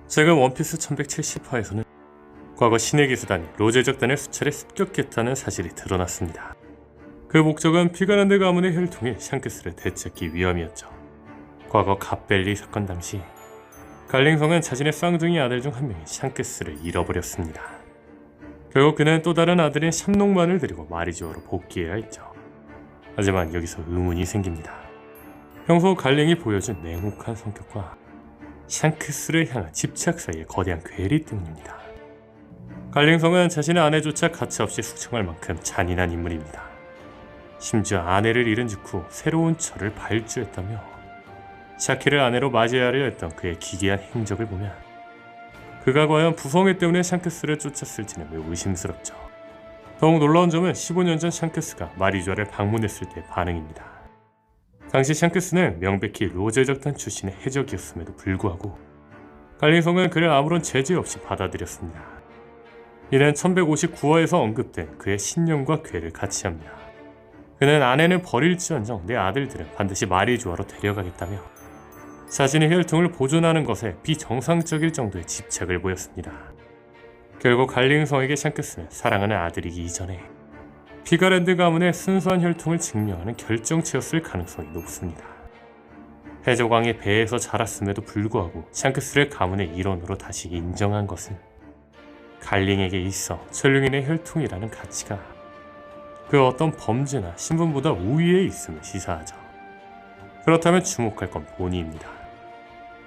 최근 원피스 1170화에서는 과거 신의 기수단이 로제적단의 수차례 습격했다는 사실이 드러났습니다. 그 목적은 피가란드 가문의 혈통인 샹크스를 되찾기 위함이었죠. 과거 갓벨리 사건 당시 갈링성은 자신의 쌍둥이 아들 중 한 명인 샹크스를 잃어버렸습니다. 결국 그는 또 다른 아들인 샴농만을 데리고 마리주어로 복귀해야 했죠. 하지만 여기서 의문이 생깁니다. 평소 갈링이 보여준 냉혹한 성격과 샹크스를 향한 집착 사이의 거대한 괴리 때문입니다. 갈링성은 자신의 아내조차 가차없이 숙청할 만큼 잔인한 인물입니다. 심지어 아내를 잃은 직후 새로운 철을 발주했다며 샤키를 아내로 맞이하려 했던 그의 기괴한 행적을 보면 그가 과연 부성애 때문에 샹크스를 쫓았을지는 매우 의심스럽죠. 더욱 놀라운 점은 15년 전 샹크스가 마리주아를 방문했을 때의 반응입니다. 당시 샹크스는 명백히 로제적단 출신의 해적이었음에도 불구하고 갈링성은 그를 아무런 제재 없이 받아들였습니다. 이는 1159화에서 언급된 그의 신념과 괴를 같이 합니다. 그는 아내는 버릴지언정 내 아들들은 반드시 마리주아로 데려가겠다며 자신의 혈통을 보존하는 것에 비정상적일 정도의 집착을 보였습니다. 결국 갈링성에게 샹크스는 사랑하는 아들이기 이전에 피가랜드 가문의 순수한 혈통을 증명하는 결정체였을 가능성이 높습니다. 해적왕의 배에서 자랐음에도 불구하고 샹크스를 가문의 일원으로 다시 인정한 것은 갈링에게 있어 천룡인의 혈통이라는 가치가 그 어떤 범죄나 신분보다 우위에 있음을 시사하죠. 그렇다면 주목할 건 보니입니다.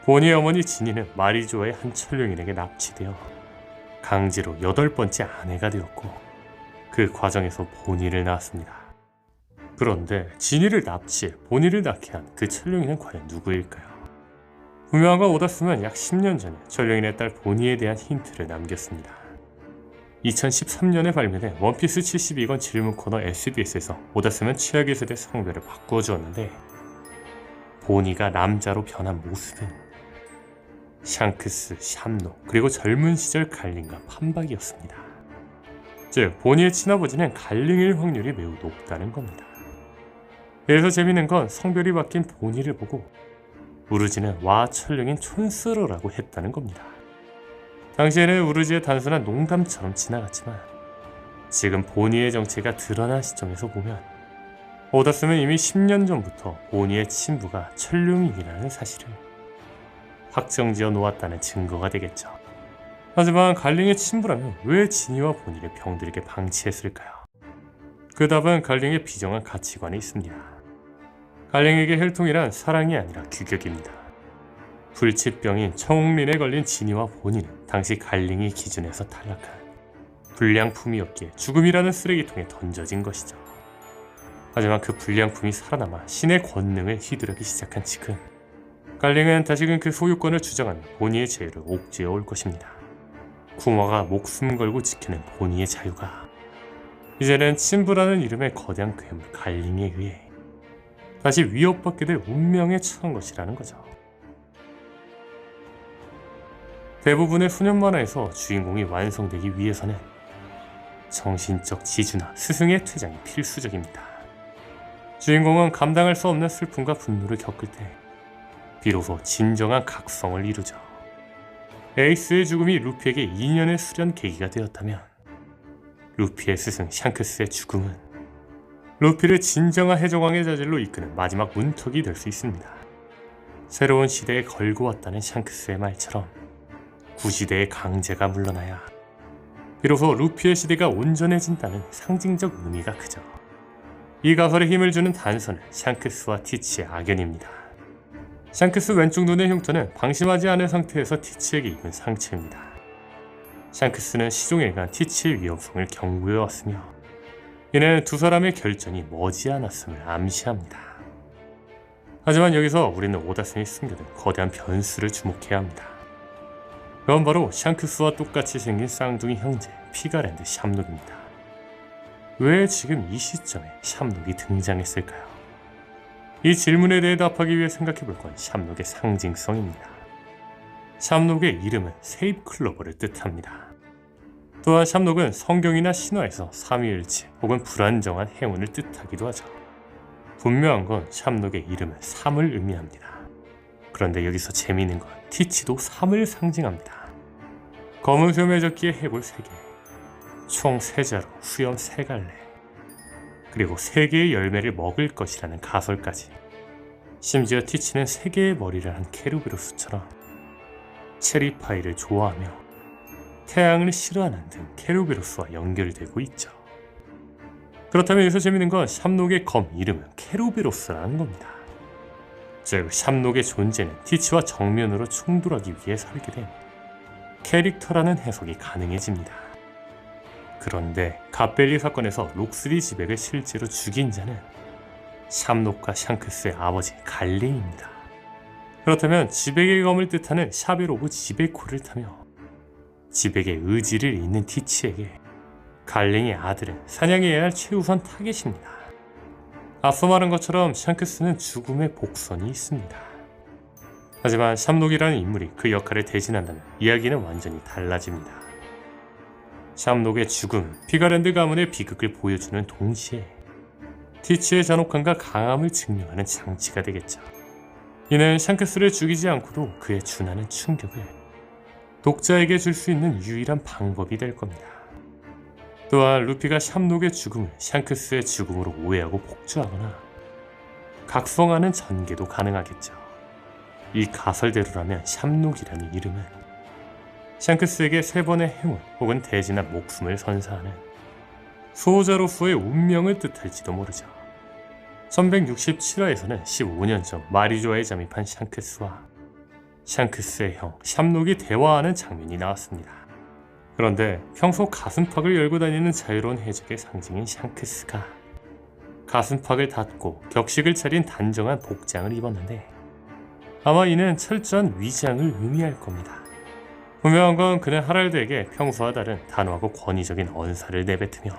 보니의 어머니 지니는 마리주아의 한 천룡인에게 납치되어 강제로 8번째 아내가 되었고 그 과정에서 보니를 낳았습니다. 그런데 지니를 납치해 보니를 낳게 한 그 천룡인은 과연 누구일까요? 분명한 건 오다스는 약 10년 전에 천룡인의 딸 보니에 대한 힌트를 남겼습니다. 2013년에 발매된 원피스 72권 질문 코너 SBS에서 오다스는 최악의 세대 성별을 바꿔주었는데 보니가 남자로 변한 모습은 샹크스, 샴노, 그리고 젊은 시절 갈링과 판박이었습니다. 즉, 보니의 친아버지는 갈링일 확률이 매우 높다는 겁니다. 그래서 재밌는 건 성별이 바뀐 보니를 보고 우르지는 와 천룡인 촌스러라고 했다는 겁니다. 당시에는 우르지의 단순한 농담처럼 지나갔지만 지금 보니의 정체가 드러난 시점에서 보면 오다스는 이미 10년 전부터 보니의 친부가 천룡인이라는 사실을 확정지어 놓았다는 증거가 되겠죠. 하지만 갈링의 친부라면 왜 지니와 보니를 병들에게 방치했을까요? 그 답은 갈링의 비정한 가치관에 있습니다. 갈링에게 혈통이란 사랑이 아니라 규격입니다. 불치병인 청옥린에 걸린 지니와 보니는 당시 갈링의 기준에서 탈락한 불량품이었기에 죽음이라는 쓰레기통에 던져진 것이죠. 하지만 그 불량품이 살아남아 신의 권능을 휘두르기 시작한 지금 갈링은 다시금 그 소유권을 주장하는 보니의 제의를 옥죄어 올 것입니다. 궁화가 목숨 걸고 지키는 보니의 자유가 이제는 친부라는 이름의 거대한 괴물 갈링에 의해 다시 위협받게 될 운명에 처한 것이라는 거죠. 대부분의 소년 만화에서 주인공이 완성되기 위해서는 정신적 지주나 스승의 퇴장이 필수적입니다. 주인공은 감당할 수 없는 슬픔과 분노를 겪을 때 비로소 진정한 각성을 이루죠. 에이스의 죽음이 루피에게 2년의 수련 계기가 되었다면 루피의 스승 샹크스의 죽음은 루피를 진정한 해적왕의 자질로 이끄는 마지막 문턱이 될 수 있습니다. 새로운 시대에 걸고 왔다는 샹크스의 말처럼 구시대의 강제가 물러나야 비로소 루피의 시대가 온전해진다는 상징적 의미가 크죠. 이 가설에 힘을 주는 단서는 샹크스와 티치의 악연입니다. 샹크스 왼쪽 눈의 흉터는 방심하지 않은 상태에서 티치에게 입은 상처입니다. 샹크스는 시종일관 티치의 위험성을 경고해왔으며 이는 두 사람의 결전이 머지않았음을 암시합니다. 하지만 여기서 우리는 오다슨이 숨겨둔 거대한 변수를 주목해야 합니다. 그건 바로 샹크스와 똑같이 생긴 쌍둥이 형제 피가랜드 샴록입니다. 왜 지금 이 시점에 샴록이 등장했을까요? 이 질문에 대해 답하기 위해 생각해볼 건 샴록의 상징성입니다. 샴록의 이름은 세입클로버를 뜻합니다. 또한 샴록은 성경이나 신화에서 삼위일체 혹은 불안정한 행운을 뜻하기도 하죠. 분명한 건 샴록의 이름은 3을 의미합니다. 그런데 여기서 재미있는 건 티치도 3을 상징합니다. 검은 수염에 적기에 해골 3개, 총 3자루, 수염 3갈래, 그리고 3개의 열매를 먹을 것이라는 가설까지. 심지어 티치는 3개의 머리를 한 케루베로스처럼 체리파이를 좋아하며 태양을 싫어하는 등 케루베로스와 연결되고 있죠. 그렇다면 여기서 재밌는 건 샵록의 검 이름은 케루베로스라는 겁니다. 즉 샵록의 존재는 티치와 정면으로 충돌하기 위해 설계된 캐릭터라는 해석이 가능해집니다. 그런데 갓벨리 사건에서 록스리 지백을 실제로 죽인 자는 샵록과 샹크스의 아버지 갈링입니다. 그렇다면 지백의 검을 뜻하는 샤벨 오브 지베코를 타며 지백의 의지를 잇는 티치에게 갈링의 아들은 사냥해야 할 최우선 타겟입니다. 앞서 말한 것처럼 샹크스는 죽음의 복선이 있습니다. 하지만 샵록이라는 인물이 그 역할을 대신한다면 이야기는 완전히 달라집니다. 샵록의 죽음, 피가랜드 가문의 비극을 보여주는 동시에 티치의 잔혹함과 강함을 증명하는 장치가 되겠죠. 이는 샹크스를 죽이지 않고도 그의 준하는 충격을 독자에게 줄 수 있는 유일한 방법이 될 겁니다. 또한 루피가 샵록의 죽음을 샹크스의 죽음으로 오해하고 복주하거나 각성하는 전개도 가능하겠죠. 이 가설대로라면 샵록이라는 이름은 샹크스에게 3번의 행운 혹은 대진한 목숨을 선사하는 수호자로서의 운명을 뜻할지도 모르죠. 1167화에서는 15년 전 마리조아에 잠입한 샹크스와 샹크스의 형 샵록이 대화하는 장면이 나왔습니다. 그런데 평소 가슴팍을 열고 다니는 자유로운 해적의 상징인 샹크스가 가슴팍을 닫고 격식을 차린 단정한 복장을 입었는데 아마 이는 철저한 위장을 의미할 겁니다. 분명한 건 그는 하랄드에게 평소와 다른 단호하고 권위적인 언사를 내뱉으며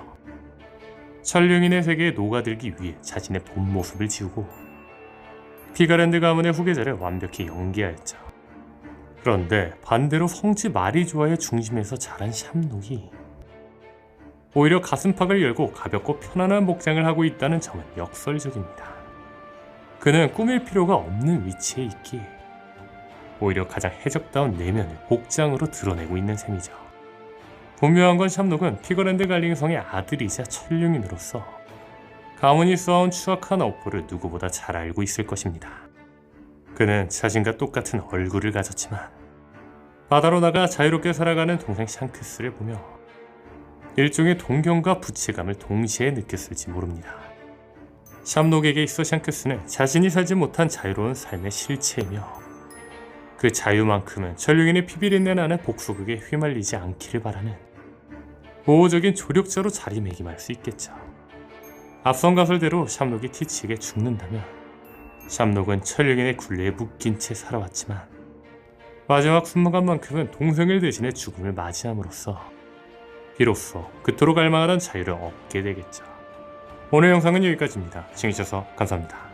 천룡인의 세계에 녹아들기 위해 자신의 본 모습을 지우고 피가랜드 가문의 후계자를 완벽히 연기하였죠. 그런데 반대로 성지 마리조아의 중심에서 자란 샵록이 오히려 가슴팍을 열고 가볍고 편안한 복장을 하고 있다는 점은 역설적입니다. 그는 꾸밀 필요가 없는 위치에 있기에 오히려 가장 해적다운 내면을 복장으로 드러내고 있는 셈이죠. 분명한 건 샵록은 피거랜드 갈링성의 아들이자 천룡인으로서 가문이 쌓아온 추악한 업보를 누구보다 잘 알고 있을 것입니다. 그는 자신과 똑같은 얼굴을 가졌지만 바다로 나가 자유롭게 살아가는 동생 샹크스를 보며 일종의 동경과 부채감을 동시에 느꼈을지 모릅니다. 샵록에게 있어 샹크스는 자신이 살지 못한 자유로운 삶의 실체이며 그 자유만큼은 천룡인의 피비린내 나는 복수극에 휘말리지 않기를 바라는 보호적인 조력자로 자리매김할 수 있겠죠. 앞선 가설대로 샵록이 티치에게 죽는다면 샵록은 천룡인의 굴레에 묶인 채 살아왔지만 마지막 순간만큼은 동생을 대신해 죽음을 맞이함으로써 비로소 그토록 갈망하던 자유를 얻게 되겠죠. 오늘 영상은 여기까지입니다. 시청해주셔서 감사합니다.